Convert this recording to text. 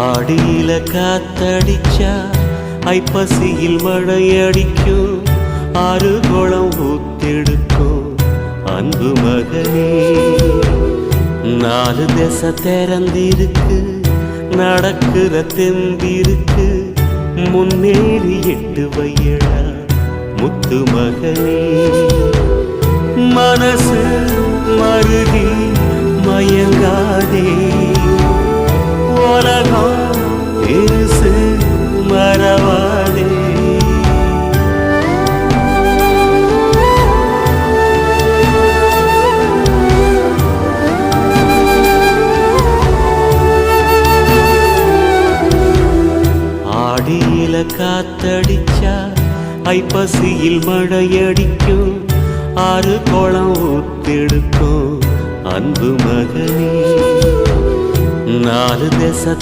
ஆடியில காத்தடிச்சா ஐப்பசியில் மழையடிக்கும், ஆறு குளம் ஊத்தெடுக்கும் அன்பு மகனே. நாலு திசை திறந்திருக்கு, நடக்கிற தெம்பிருக்கு, முன்னேறி எட்டு வையடா முத்து மகனே. மனசு மருகி மயங்காதே, உலகம் இருசு மறவாதே. ஆடியில காத்தடிச்சா ஐப்பசியில் மழையடிக்கும், ஆறு குளம் ஊத்தெடுக்கும் அன்பு மகனே. நாலு திசை